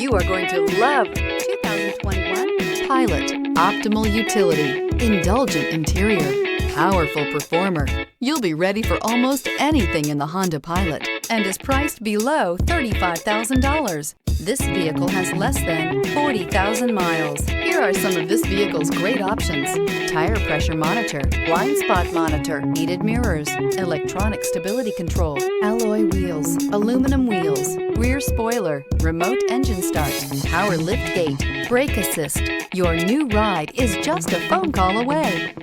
You are going to love 2021 Pilot. Optimal utility. Indulgent interior. Powerful performer. You'll be ready for almost anything in the Honda Pilot and is priced below $35,000. This vehicle has less than 40,000 miles. Here are some of this vehicle's great options: tire pressure monitor, blind spot monitor, heated mirrors, electronic stability control, alloy wheels, aluminum wheels, rear spoiler, remote engine start, power lift gate, brake assist. Your new ride is just a phone call away.